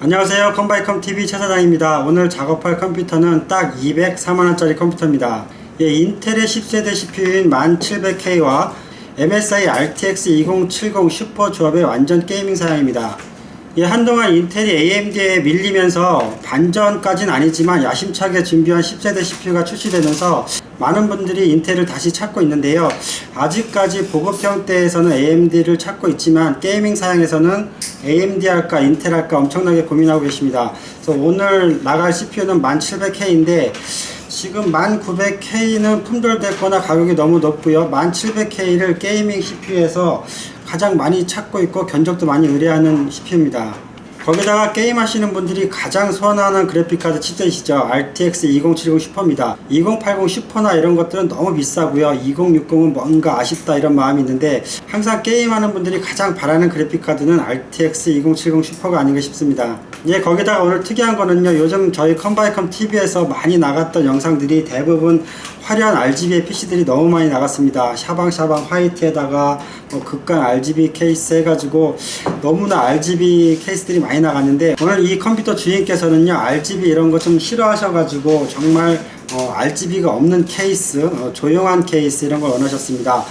안녕하세요, 컴바이컴TV 최 사장입니다. 오늘 작업할 컴퓨터는 딱 204만원짜리 컴퓨터입니다. 인텔의 10세대 CPU인 1700K와 MSI RTX 2070 슈퍼 조합의 완전 게이밍 사양입니다. 한동안 인텔이 AMD에 밀리면서 반전까지는 아니지만 야심차게 준비한 10세대 CPU가 출시되면서 많은 분들이 인텔을 다시 찾고 있는데요. 아직까지 보급형대에서는 AMD를 찾고 있지만 게이밍 사양에서는 AMD 할까 인텔 할까 엄청나게 고민하고 계십니다. 그래서 오늘 나갈 CPU는 1700K인데 지금 1900K는 품절됐거나 가격이 너무 높고요. 1700K를 게이밍 CPU에서 가장 많이 찾고 있고 견적도 많이 의뢰하는 CPU입니다. 거기다가 게임 하시는 분들이 가장 선호하는 그래픽카드 칩셋이죠. RTX 2070 슈퍼입니다. 2080 슈퍼나 이런 것들은 너무 비싸고요. 2060은 뭔가 아쉽다 이런 마음이 있는데 항상 게임하는 분들이 가장 바라는 그래픽카드는 RTX 2070 슈퍼가 아닌가 싶습니다. 거기다가 오늘 특이한 거는요. 요즘 저희 컴바이컴TV에서 많이 나갔던 영상들이 대부분 화려한 RGB의 PC들이 너무 많이 나갔습니다. 샤방샤방 화이트에다가 극강 RGB 케이스 해가지고 너무나 RGB 케이스들이 많이 나갔는데 오늘 이 컴퓨터 주인께서는요 RGB 이런 거 좀 싫어하셔가지고 정말 RGB가 없는 케이스, 조용한 케이스 이런 걸 원하셨습니다.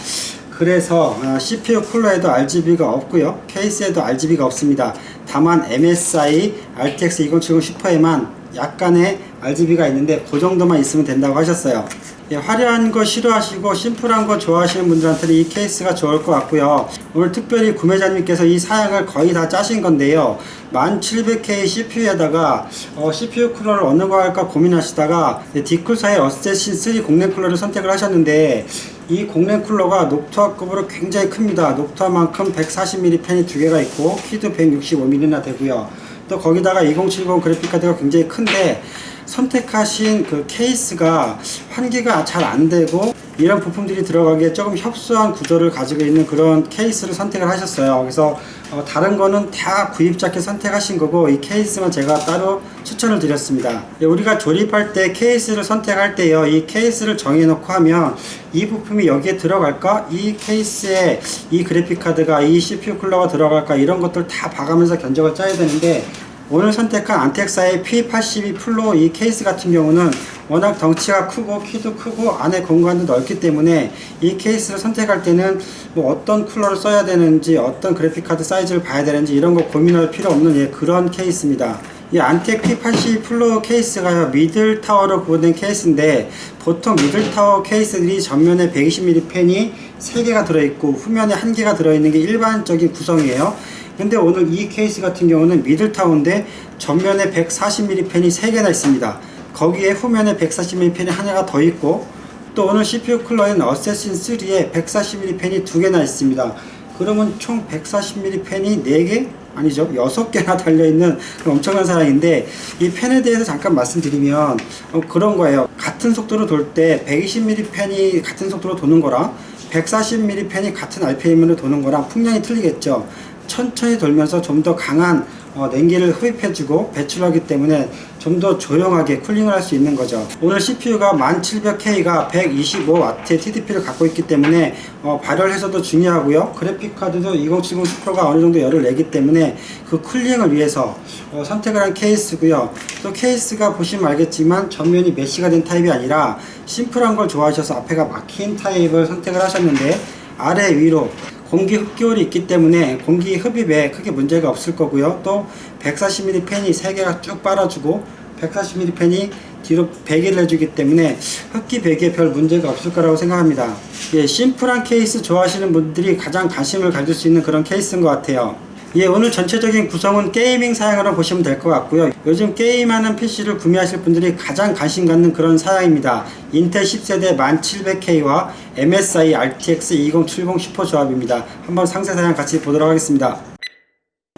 그래서 CPU 쿨러에도 RGB가 없고요, 케이스에도 RGB가 없습니다. 다만 MSI RTX 2070 슈퍼에만 약간의 RGB가 있는데 그 정도만 있으면 된다고 하셨어요. 화려한 거 싫어하시고 심플한 거 좋아하시는 분들한테는 이 케이스가 좋을 것 같고요. 오늘 특별히 구매자님께서 이 사양을 거의 다 짜신 건데요. 1700K CPU에다가 CPU 쿨러를 어느 거 할까 고민하시다가 디쿨사의 어쌔신 3 공랭 쿨러를 선택을 하셨는데 이 공랭 쿨러가 녹투화급으로 굉장히 큽니다. 녹투화만큼 140mm 펜이 두 개가 있고 키도 165mm나 되고요. 또 거기다가 2070 그래픽카드가 굉장히 큰데 선택하신 그 케이스가 환기가 잘 안되고 이런 부품들이 들어가기에 조금 협소한 구조를 가지고 있는 그런 케이스를 선택을 하셨어요. 그래서 다른 거는 다 구입자께 선택하신 거고 이 케이스만 제가 따로 추천을 드렸습니다. 우리가 조립할 때 케이스를 선택할 때요, 이 케이스를 정해놓고 하면 이 부품이 여기에 들어갈까? 이 케이스에 이 그래픽카드가 이 CPU 쿨러가 들어갈까? 이런 것들 다 봐가면서 견적을 짜야 되는데 오늘 선택한 안텍사의 P82 플로 이 케이스 같은 경우는 워낙 덩치가 크고 키도 크고 안에 공간도 넓기 때문에 이 케이스를 선택할 때는 어떤 쿨러를 써야 되는지 어떤 그래픽카드 사이즈를 봐야 되는지 이런 거 고민할 필요 없는 그런 케이스입니다. 이 안텍 P82 플로 케이스가요 미들 타워로 구성된 케이스인데 보통 미들 타워 케이스들이 전면에 120mm 펜이 3개가 들어있고 후면에 1개가 들어있는 게 일반적인 구성이에요. 근데 오늘 이 케이스 같은 경우는 미들타운인데 전면에 140mm 펜이 3개나 있습니다. 거기에 후면에 140mm 펜이 하나가 더 있고 또 오늘 CPU 쿨러인 어쌔신 3에 140mm 펜이 2개나 있습니다. 그러면 총 140mm 펜이 4개? 아니죠, 6개나 달려있는 엄청난 사양인데 이 펜에 대해서 잠깐 말씀드리면 그런 거예요. 같은 속도로 돌 때 120mm 펜이 같은 속도로 도는 거랑 140mm 펜이 같은 RPM으로 도는 거랑 풍량이 틀리겠죠. 천천히 돌면서 좀 더 강한 냉기를 흡입해주고 배출하기 때문에 좀 더 조용하게 쿨링을 할 수 있는 거죠. 오늘 CPU가 1700K가 125W의 TDP를 갖고 있기 때문에 발열해서도 중요하고요. 그래픽카드도 2070 슈퍼가 어느 정도 열을 내기 때문에 그 쿨링을 위해서 선택을 한 케이스고요. 또 케이스가 보시면 알겠지만 전면이 메쉬가 된 타입이 아니라 심플한 걸 좋아하셔서 앞에가 막힌 타입을 선택을 하셨는데 아래 위로 공기 흡기홀이 있기 때문에 공기 흡입에 크게 문제가 없을 거고요. 또 140mm 펜이 3개가 쭉 빨아주고 140mm 펜이 뒤로 배기를 해주기 때문에 흡기 배기에 별 문제가 없을 거라고 생각합니다. 심플한 케이스 좋아하시는 분들이 가장 관심을 가질 수 있는 그런 케이스인 것 같아요. 오늘 전체적인 구성은 게이밍 사양으로 보시면 될 것 같고요. 요즘 게임하는 PC를 구매하실 분들이 가장 관심 갖는 그런 사양입니다. 인텔 10세대 1700K와 MSI RTX 2070 슈퍼 조합입니다. 한번 상세 사양 같이 보도록 하겠습니다.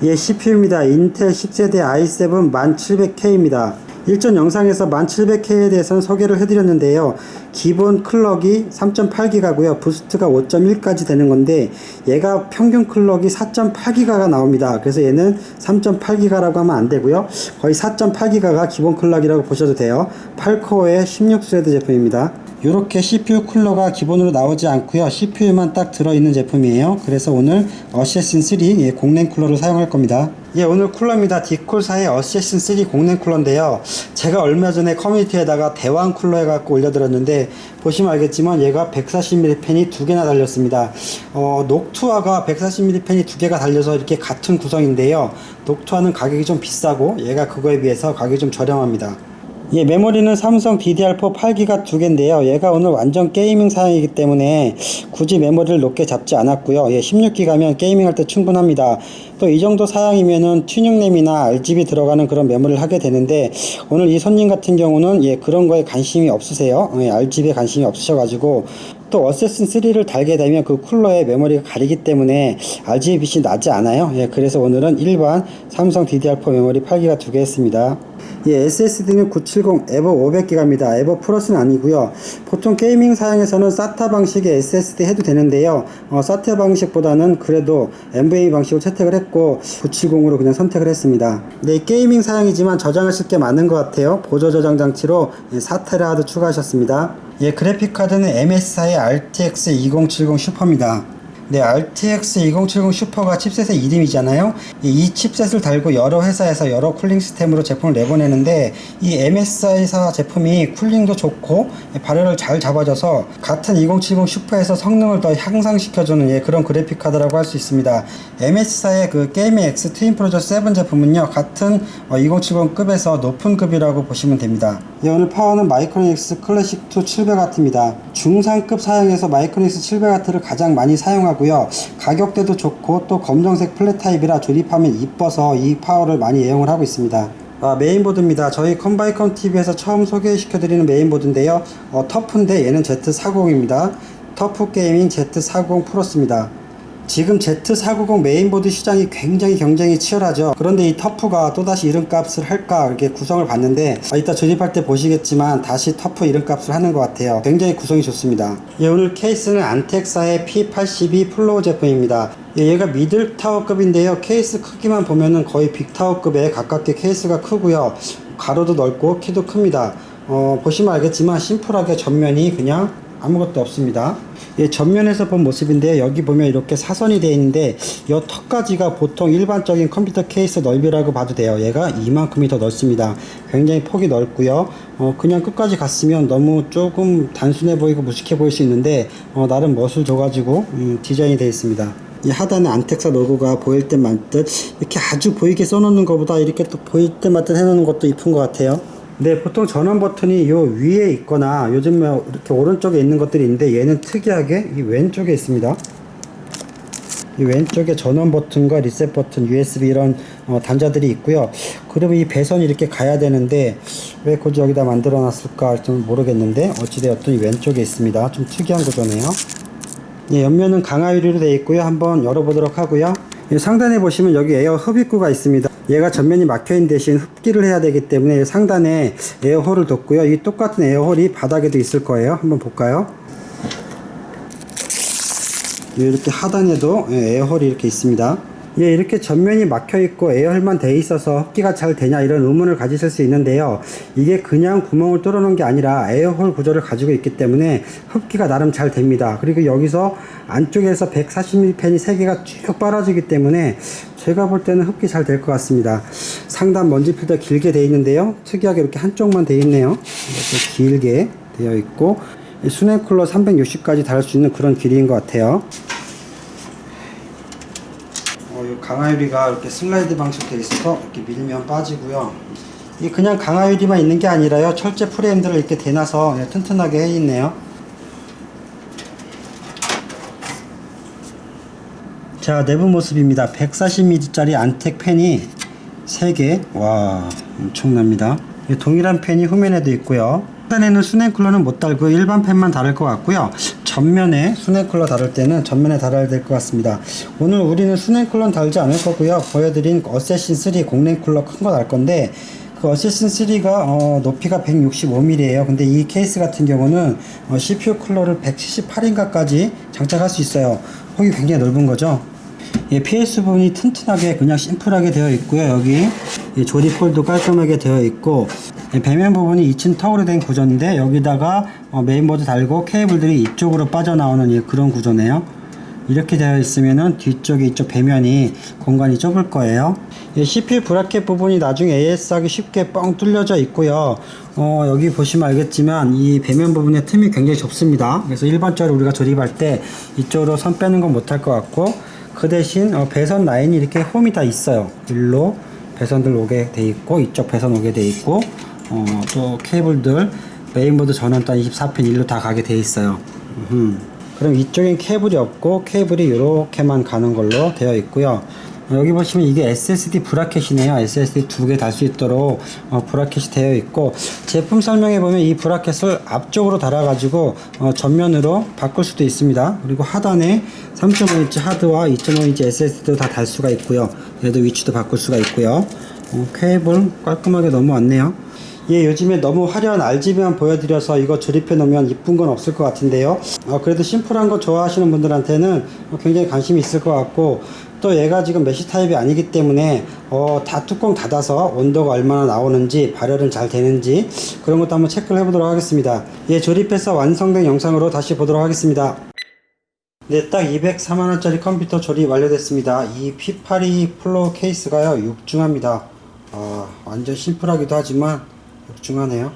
CPU입니다. 인텔 10세대 i7 1700K입니다. 일전 영상에서 1700K에 대해서는 소개를 해드렸는데요. 기본 클럭이 3.8GHz고요. 부스트가 5.1까지 되는 건데 얘가 평균 클럭이 4.8GHz가 나옵니다. 그래서 얘는 3.8GHz라고 하면 안 되고요. 거의 4.8GHz가 기본 클럭이라고 보셔도 돼요. 8코어의 16스레드 제품입니다. 이렇게 CPU 쿨러가 기본으로 나오지 않고요. CPU만 딱 들어있는 제품이에요. 그래서 오늘 어쌔신 3 공랭 쿨러를 사용할 겁니다. 오늘 쿨러입니다. 디콜사의 어쌔신 3 공랭 쿨러인데요. 제가 얼마 전에 커뮤니티에다가 대왕 쿨러 해갖고 올려드렸는데 보시면 알겠지만 얘가 140mm 팬이 2개나 달렸습니다. 녹투아가 140mm 팬이 2개가 달려서 이렇게 같은 구성인데요. 녹투아는 가격이 좀 비싸고 얘가 그거에 비해서 가격이 좀 저렴합니다. 메모리는 삼성 DDR4 8기가 2개인데요. 얘가 오늘 완전 게이밍 사양이기 때문에 굳이 메모리를 높게 잡지 않았고요. 16기가면 게이밍 할 때 충분합니다. 또 이 정도 사양이면은 튜닝램이나 RGB 들어가는 그런 메모리를 하게 되는데 오늘 이 손님 같은 경우는 그런 거에 관심이 없으세요. RGB에 관심이 없으셔가지고 또 어쌔신 3를 달게 되면 그 쿨러에 메모리가 가리기 때문에 RGB 빛이 나지 않아요. 그래서 오늘은 일반 삼성 DDR4 메모리 8기가 2개 했습니다. SSD는 970 에버 500기가입니다. 에버 플러스는 아니고요. 보통 게이밍 사양에서는 SATA 방식의 SSD 해도 되는데요. SATA 방식보다는 그래도 NVMe 방식으로 채택을 했고 970으로 그냥 선택을 했습니다. 게이밍 사양이지만 저장하실 게 많은 것 같아요. 보조 저장 장치로 SATA 하드 추가하셨습니다. 그래픽카드는 MSI의 RTX 2070 슈퍼입니다. RTX 2070 슈퍼가 칩셋의 이름이잖아요. 이 칩셋을 달고 여러 회사에서 여러 쿨링 시스템으로 제품을 내보내는데 이 MSI사 제품이 쿨링도 좋고 발열을 잘 잡아줘서 같은 2070 슈퍼에서 성능을 더 향상시켜주는 그런 그래픽 카드라고 할 수 있습니다. MSI의 그 게이밍 X 트윈 프로저 7 제품은요 같은 2070급에서 높은 급이라고 보시면 됩니다. 오늘 파워는 마이크로닉스 클래식 2 700W입니다. 중상급 사양에서 마이크로닉스 700W를 가장 많이 사용하고 가격대도 좋고 또 검정색 플랫 타입이라 조립하면 이뻐서 이 파워를 많이 애용을 하고 있습니다. 메인보드입니다. 저희 컴바이컴 TV에서 처음 소개시켜드리는 메인보드인데요. 터프인데 얘는 Z490입니다. 터프 게이밍 Z490 프로스입니다. 지금 Z490 메인보드 시장이 굉장히 경쟁이 치열하죠. 그런데 이 터프가 또다시 이름값을 할까 이렇게 구성을 봤는데 이따 조립할 때 보시겠지만 다시 터프 이름값을 하는 것 같아요. 굉장히 구성이 좋습니다. 오늘 케이스는 안텍사의 P82 플로우 제품입니다. 얘가 미들타워급인데요. 케이스 크기만 보면은 거의 빅타워급에 가깝게 케이스가 크고요. 가로도 넓고 키도 큽니다. 보시면 알겠지만 심플하게 전면이 그냥 아무것도 없습니다. 전면에서 본 모습인데요. 여기 보면 이렇게 사선이 되어 있는데 이 턱까지가 보통 일반적인 컴퓨터 케이스 넓이라고 봐도 돼요. 얘가 이만큼이 더 넓습니다. 굉장히 폭이 넓고요. 그냥 끝까지 갔으면 너무 조금 단순해 보이고 무식해 보일 수 있는데 나름 멋을 줘가지고 디자인이 되어 있습니다. 이 하단에 안텍사 로고가 보일 때 맞듯 이렇게 아주 보이게 써놓는 것보다 이렇게 또 보일 때 맞듯 해놓는 것도 이쁜 것 같아요. 보통 전원 버튼이 요 위에 있거나 요즘 이렇게 오른쪽에 있는 것들이 있는데 얘는 특이하게 이 왼쪽에 있습니다. 이 왼쪽에 전원 버튼과 리셋 버튼, USB 이런 단자들이 있고요. 그러면 이 배선이 이렇게 가야 되는데 왜 굳이 여기다 만들어 놨을까 좀 모르겠는데 어찌되었든 이 왼쪽에 있습니다. 좀 특이한 구조네요. 옆면은 강화 유리로 되어 있고요. 한번 열어보도록 하고요. 상단에 보시면 여기 에어 흡입구가 있습니다. 얘가 전면이 막혀있는 대신 흡기를 해야 되기 때문에 상단에 에어홀을 뒀고요. 이 똑같은 에어홀이 바닥에도 있을 거예요. 한번 볼까요? 이렇게 하단에도 에어홀이 이렇게 있습니다. 이렇게 전면이 막혀있고 에어홀만 돼 있어서 흡기가 잘 되냐 이런 의문을 가지실 수 있는데요. 이게 그냥 구멍을 뚫어놓은 게 아니라 에어홀 구조를 가지고 있기 때문에 흡기가 나름 잘 됩니다. 그리고 여기서 안쪽에서 140mm 팬이 3개가 쭉 빨아주기 때문에 제가 볼 때는 흡기 잘 될 것 같습니다. 상단 먼지 필터 길게 되어 있는데요. 특이하게 이렇게 한쪽만 되어 있네요. 이렇게 길게 되어 있고 수냉 쿨러 360까지 달을 수 있는 그런 길이인 것 같아요. 강화유리가 이렇게 슬라이드 방식되어 있어서 이렇게 밀면 빠지고요. 이 그냥 강화유리만 있는 게 아니라요. 철제 프레임들을 이렇게 대놔서 튼튼하게 해 있네요. 자, 내부 모습입니다. 140mm짜리 안텍 팬이 3개. 와, 엄청납니다. 동일한 팬이 후면에도 있고요. 하단에는 수냉 쿨러는 못 달고 일반 팬만 달을 것 같고요. 전면에 수냉 쿨러 달을 때는 전면에 달아야 될 것 같습니다. 오늘 우리는 수냉 쿨러는 달지 않을 거고요. 보여드린 어쌔신 3 공랭 쿨러 큰 거 달 건데 그 어쌔신 3가 높이가 165mm예요. 근데 이 케이스 같은 경우는 CPU 쿨러를 178인가까지 장착할 수 있어요. 폭이 굉장히 넓은 거죠. PS 부분이 튼튼하게 그냥 심플하게 되어 있고요. 여기 조립 홀도 깔끔하게 되어 있고 배면 부분이 2층 터울이 된 구조인데 여기다가 메인보드 달고 케이블들이 이쪽으로 빠져나오는 그런 구조네요. 이렇게 되어 있으면은 뒤쪽에 이쪽 배면이 공간이 좁을 거예요. CPU 브라켓 부분이 나중에 AS하기 쉽게 뻥 뚫려져 있고요. 여기 보시면 알겠지만 이 배면 부분에 틈이 굉장히 좁습니다. 그래서 일반적으로 우리가 조립할 때 이쪽으로 선 빼는 건 못할 것 같고, 그 대신 배선 라인이 이렇게 홈이 다 있어요. 일로 배선들 오게 돼 있고, 이쪽 배선 오게 돼 있고, 또 케이블들 메인보드 전원단 24핀 일로 다 가게 돼 있어요. 그럼 이쪽엔 케이블이 없고 케이블이 이렇게만 가는 걸로 되어 있고요. 여기 보시면 이게 SSD 브라켓이네요. SSD 두 개 달 수 있도록 브라켓이 되어 있고, 제품 설명에 보면 이 브라켓을 앞쪽으로 달아 가지고 전면으로 바꿀 수도 있습니다. 그리고 하단에 3.5인치 하드와 2.5인치 SSD도 다 달 수가 있고요. 얘도 위치도 바꿀 수가 있고요. 케이블 깔끔하게 넘어왔네요. 요즘에 너무 화려한 RGB만 보여드려서 이거 조립해 놓으면 이쁜 건 없을 것 같은데요. 그래도 심플한 거 좋아하시는 분들한테는 굉장히 관심이 있을 것 같고, 또 얘가 지금 메쉬 타입이 아니기 때문에 다 뚜껑 닫아서 온도가 얼마나 나오는지, 발열은 잘 되는지 그런 것도 한번 체크를 해보도록 하겠습니다. 조립해서 완성된 영상으로 다시 보도록 하겠습니다. 네, 딱 204만원짜리 컴퓨터 조립 완료됐습니다. 이 P82 플로우 케이스가요, 육중합니다. 완전 심플하기도 하지만 육중하네요.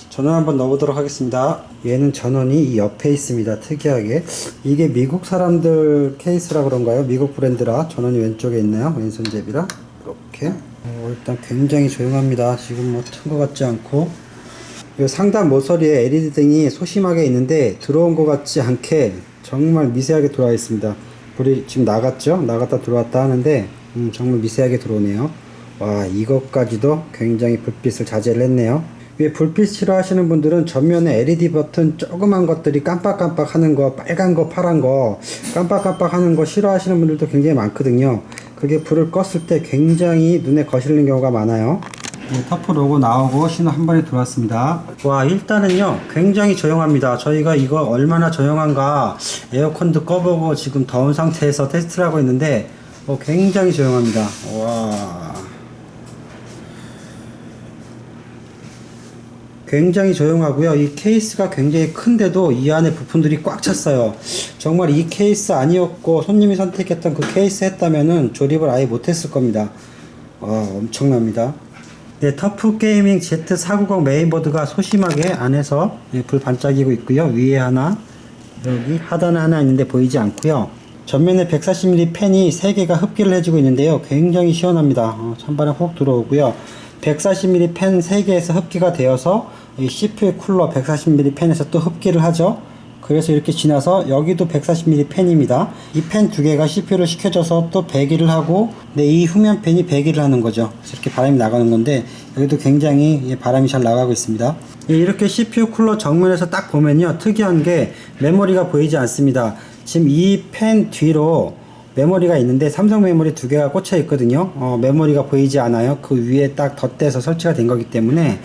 전원 한번 넣어보도록 하겠습니다. 얘는 전원이 이 옆에 있습니다. 특이하게. 이게 미국 사람들 케이스라 그런가요? 미국 브랜드라 전원이 왼쪽에 있네요. 왼손잡이라. 이렇게. 일단 굉장히 조용합니다. 지금 뭐 튼 것 같지 않고. 이 상단 모서리에 LED 등이 소심하게 있는데 들어온 것 같지 않게 정말 미세하게 들어와 있습니다. 불이 지금 나갔죠? 나갔다 들어왔다 하는데 정말 미세하게 들어오네요. 와, 이것까지도 굉장히 불빛을 자제를 했네요. 불빛 싫어하시는 분들은 전면에 LED 버튼 조그만 것들이 깜빡깜빡 하는 거, 빨간 거, 파란 거 깜빡깜빡 하는 거 싫어하시는 분들도 굉장히 많거든요. 그게 불을 껐을 때 굉장히 눈에 거슬리는 경우가 많아요. 터프 로고 나오고 신호 한 번에 들어왔습니다. 와, 일단은요 굉장히 조용합니다. 저희가 이거 얼마나 조용한가 에어컨도 꺼보고 지금 더운 상태에서 테스트를 하고 있는데 굉장히 조용합니다. 와, 굉장히 조용하고요. 이 케이스가 굉장히 큰데도 이 안에 부품들이 꽉 찼어요. 정말 이 케이스 아니었고 손님이 선택했던 그 케이스 했다면은 조립을 아예 못했을 겁니다. 와, 엄청납니다. 네, 터프 게이밍 Z490 메인보드가 소심하게 안에서 불 반짝이고 있고요. 위에 하나, 여기 하단에 하나 있는데 보이지 않고요. 전면에 140mm 팬이 3개가 흡기를 해주고 있는데요. 굉장히 시원합니다. 찬바람 훅 들어오고요. 140mm 팬 3개에서 흡기가 되어서 이 CPU 쿨러 140mm 팬에서 또 흡기를 하죠. 그래서 이렇게 지나서 여기도 140mm 팬입니다. 이 팬 2개가 CPU를 식혀줘서 또 배기를 하고, 이 후면 팬이 배기를 하는 거죠. 그래서 이렇게 바람이 나가는 건데 여기도 굉장히 바람이 잘 나가고 있습니다. 이렇게 CPU 쿨러 정면에서 딱 보면요, 특이한 게 메모리가 보이지 않습니다. 지금 이 팬 뒤로 메모리가 있는데 삼성 메모리 2개가 꽂혀 있거든요. 메모리가 보이지 않아요. 그 위에 딱 덧대서 설치가 된 거기 때문에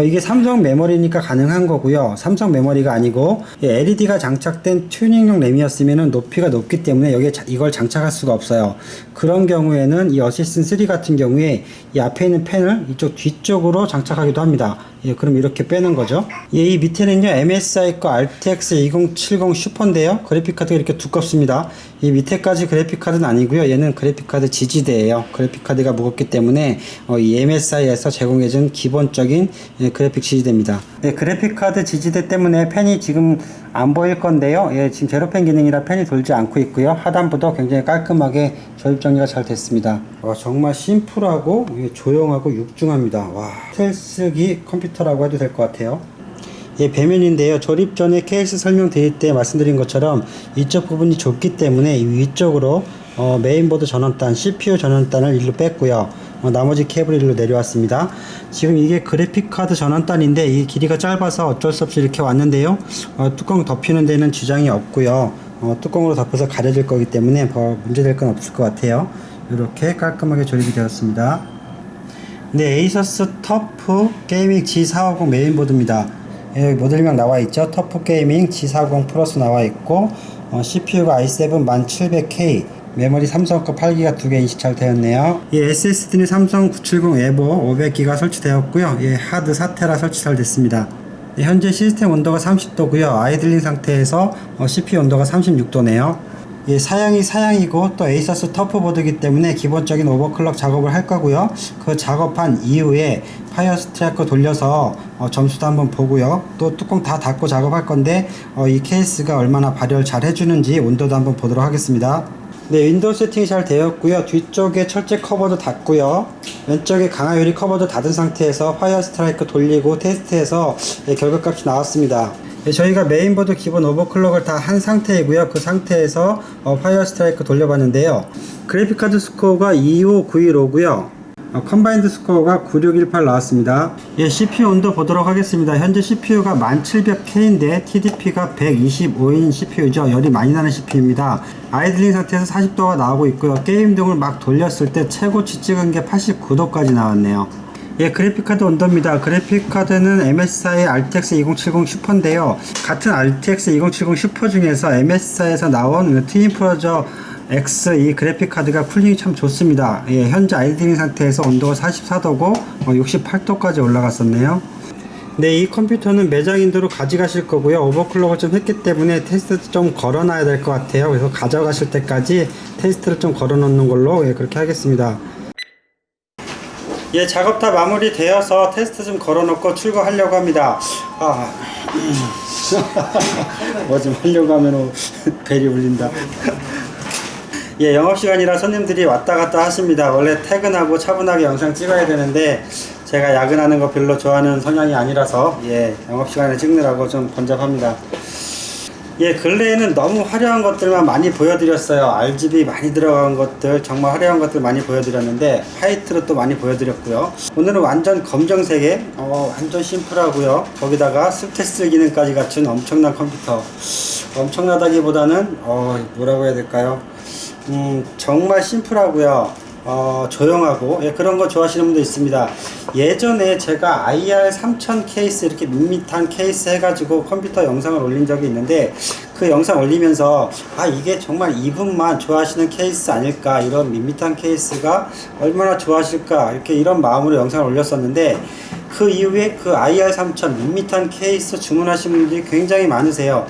이게 삼성 메모리니까 가능한 거고요. 삼성 메모리가 아니고 LED가 장착된 튜닝용 램이었으면 높이가 높기 때문에 여기에 이걸 장착할 수가 없어요. 그런 경우에는 이 어시스턴 3 같은 경우에 이 앞에 있는 펜을 이쪽 뒤쪽으로 장착하기도 합니다. 그럼 이렇게 빼는 거죠. 이 밑에는요, MSI 거 RTX 2070 슈퍼인데요. 그래픽카드가 이렇게 두껍습니다. 이 밑에까지 그래픽카드는 아니고요. 얘는 그래픽카드 지지대예요. 그래픽카드가 무겁기 때문에 이 MSI에서 제공해준 기본적인 그래픽 지지대입니다. 그래픽카드 지지대 때문에 펜이 지금 안 보일 건데요. 지금 제로펜 기능이라 펜이 돌지 않고 있고요. 하단부도 굉장히 깔끔하게 조립 정리가 잘 됐습니다. 정말 심플하고 조용하고 육중합니다. 와, 스텔스기 컴퓨터라고 해도 될 것 같아요. 배면인데요. 조립 전에 케이스 설명 드릴 때 말씀드린 것처럼 이쪽 부분이 좁기 때문에 이 위쪽으로 메인보드 전원단, CPU 전원단을 일로 뺐고요. 나머지 케이블 일로 내려왔습니다. 지금 이게 그래픽카드 전원단인데 이 길이가 짧아서 어쩔 수 없이 이렇게 왔는데요. 뚜껑 덮이는 데는 지장이 없고요. 뚜껑으로 덮어서 가려질 거기 때문에 문제될 건 없을 것 같아요. 이렇게 깔끔하게 조립이 되었습니다. 네, 에이서스 터프 게이밍 G450 메인보드입니다. 여기 모델명 나와 있죠. 터프 게이밍 G450 플러스 나와 있고, CPU가 i7 1700K, 메모리 삼성 거 8기가 2개 인식 잘 되었네요. SSD는 삼성 970 에보 500기가 설치되었고요. 하드 4테라 설치 잘 됐습니다. 현재 시스템 온도가 30도고요. 아이들링 상태에서 CPU 온도가 36도네요. 사양이 사양이고 또 에이서스 터프보드이기 때문에 기본적인 오버클럭 작업을 할 거고요. 그 작업한 이후에 파이어 스트라이커 돌려서 점수도 한번 보고요. 또 뚜껑 다 닫고 작업할 건데 이 케이스가 얼마나 발열 잘 해주는지 온도도 한번 보도록 하겠습니다. 네, 윈도우 세팅이 잘 되었고요. 뒤쪽에 철제 커버도 닫고요. 왼쪽에 강화 유리 커버도 닫은 상태에서 파이어 스트라이커 돌리고 테스트해서 결과값이 나왔습니다. 저희가 메인보드 기본 오버클럭을 다 한 상태이고요. 그 상태에서 파이어 스트라이커 돌려봤는데요. 그래픽카드 스코어가 25915고요. 컴바인드 스코어가 9618 나왔습니다. CPU 온도 보도록 하겠습니다. 현재 CPU가 1700K인데 TDP가 125인 CPU죠. 열이 많이 나는 CPU입니다. 아이들링 상태에서 40도가 나오고 있고요. 게임 등을 막 돌렸을 때 최고치 찍은 게 89도까지 나왔네요. 그래픽카드 온도입니다. 그래픽카드는 MSI RTX 2070 슈퍼인데요. 같은 RTX 2070 슈퍼 중에서 MSI에서 나온 트윈프로저 X 이 그래픽카드가 쿨링이 참 좋습니다. 현재 아이들링 상태에서 온도가 44도고 68도까지 올라갔었네요. 네, 이 컴퓨터는 매장 인도로 가져가실 거고요. 오버클럭을 좀 했기 때문에 테스트 좀 걸어놔야 될 것 같아요. 그래서 가져가실 때까지 테스트를 좀 걸어 놓는 걸로 그렇게 하겠습니다. 작업 다 마무리 되어서 테스트 좀 걸어놓고 출고하려고 합니다. 뭐 좀 하려고 하면 벨이 울린다. 영업시간이라 손님들이 왔다 갔다 하십니다. 원래 퇴근하고 차분하게 영상 찍어야 되는데 제가 야근하는 거 별로 좋아하는 성향이 아니라서 영업시간에 찍느라고 좀 번잡합니다. 근래에는 너무 화려한 것들만 많이 보여드렸어요. RGB 많이 들어간 것들, 정말 화려한 것들 많이 보여드렸는데 화이트로 또 많이 보여드렸고요. 오늘은 완전 검정색에 완전 심플하고요. 거기다가 스텔스 기능까지 갖춘 엄청난 컴퓨터. 엄청나다기보다는 뭐라고 해야 될까요? 정말 심플하고요. 조용하고 그런 거 좋아하시는 분도 있습니다. 예전에 제가 IR3000 케이스 이렇게 밋밋한 케이스 해가지고 컴퓨터 영상을 올린 적이 있는데 그 영상 올리면서 이게 정말 이분만 좋아하시는 케이스 아닐까, 이런 밋밋한 케이스가 얼마나 좋아하실까, 이렇게 이런 마음으로 영상을 올렸었는데 그 이후에 그 IR3000 밋밋한 케이스 주문하신 분들이 굉장히 많으세요.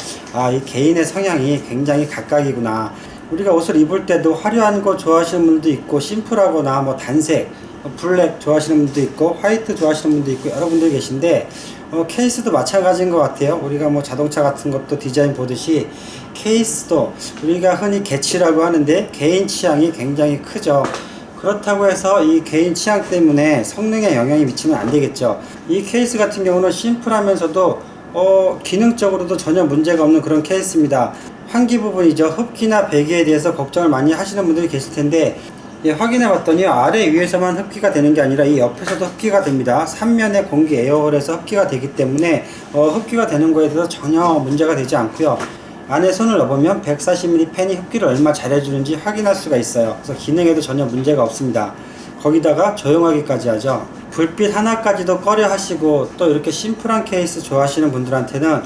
이 개인의 성향이 굉장히 각각이구나. 우리가 옷을 입을 때도 화려한 거 좋아하시는 분도 있고 심플하거나 뭐 단색, 블랙 좋아하시는 분도 있고 화이트 좋아하시는 분도 있고 여러분들이 계신데 케이스도 마찬가지인 것 같아요. 우리가 뭐 자동차 같은 것도 디자인 보듯이 케이스도 우리가 흔히 개취라고 하는데 개인 취향이 굉장히 크죠. 그렇다고 해서 이 개인 취향 때문에 성능에 영향이 미치면 안 되겠죠. 이 케이스 같은 경우는 심플하면서도 기능적으로도 전혀 문제가 없는 그런 케이스입니다. 환기 부분이죠. 흡기나 배기에 대해서 걱정을 많이 하시는 분들이 계실 텐데 확인해 봤더니 아래 위에서만 흡기가 되는 게 아니라 이 옆에서도 흡기가 됩니다. 3면의 공기 에어홀에서 흡기가 되기 때문에 흡기가 되는 거에 대해서 전혀 문제가 되지 않고요. 안에 손을 넣어보면 140mm 팬이 흡기를 얼마 잘해주는지 확인할 수가 있어요. 그래서 기능에도 전혀 문제가 없습니다. 거기다가 조용하기까지 하죠. 불빛 하나까지도 꺼려 하시고 또 이렇게 심플한 케이스 좋아하시는 분들한테는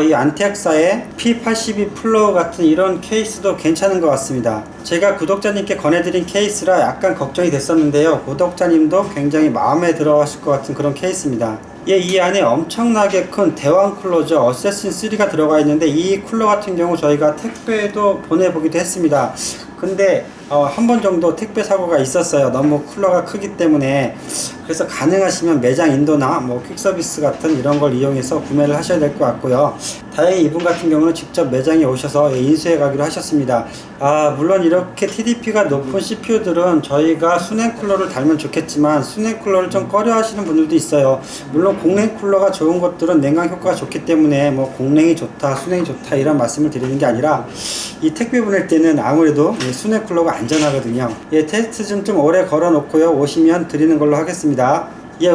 이 안텍사의 P82 플로우 같은 이런 케이스도 괜찮은 것 같습니다. 제가 구독자님께 권해드린 케이스라 약간 걱정이 됐었는데요. 구독자님도 굉장히 마음에 들어 하실 것 같은 그런 케이스입니다. 이 안에 엄청나게 큰 대왕 쿨러죠. 어쌔신3가 들어가 있는데 이 쿨러 같은 경우 저희가 택배도 보내보기도 했습니다. 근데 한 번 정도 택배 사고가 있었어요. 너무 쿨러가 크기 때문에. 그래서 가능하시면 매장 인도나 뭐 퀵서비스 같은 이런 걸 이용해서 구매를 하셔야 될 것 같고요. 다행히 이분 같은 경우는 직접 매장에 오셔서 인수해 가기로 하셨습니다. 물론 이렇게 TDP가 높은 CPU들은 저희가 수냉 쿨러를 달면 좋겠지만 수냉 쿨러를 좀 꺼려 하시는 분들도 있어요. 물론 공냉 쿨러가 좋은 것들은 냉각 효과가 좋기 때문에 뭐 공냉이 좋다, 수냉이 좋다 이런 말씀을 드리는 게 아니라 이 택배 보낼 때는 아무래도 수냉 쿨러가 안전하거든요. 테스트 좀 오래 걸어 놓고요. 오시면 드리는 걸로 하겠습니다.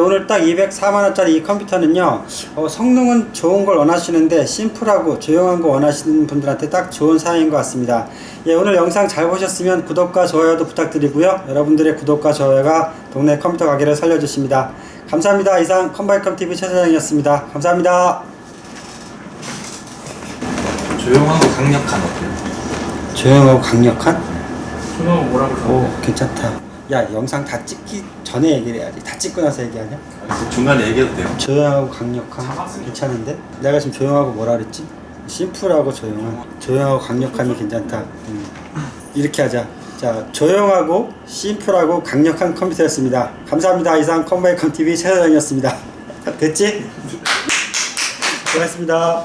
오늘 딱 204만원짜리 이 컴퓨터는요, 성능은 좋은 걸 원하시는데 심플하고 조용한 거 원하시는 분들한테 딱 좋은 사양인 것 같습니다. 오늘 영상 잘 보셨으면 구독과 좋아요도 부탁드리고요. 여러분들의 구독과 좋아요가 동네 컴퓨터 가게를 살려주십니다. 감사합니다. 이상 컴바이컴TV 최 사장이었습니다. 감사합니다. 조용하고 강력한 어때요? 조용하고 강력한? 조용하고 뭐라고 오, 괜찮다. 야, 영상 다 찍기 전에 얘기를 해야지. 다 찍고 나서 얘기하냐? 중간에 얘기해도 돼요? 조용하고 강력함 괜찮은데? 내가 지금 조용하고 뭐라 그랬지? 심플하고 조용함. 조용하고 강력함이 괜찮다. 이렇게 하자. 자, 조용하고 심플하고 강력한 컴퓨터였습니다. 감사합니다. 이상 컴바이컨TV 최 사장이었습니다. 됐지? 고맙습니다.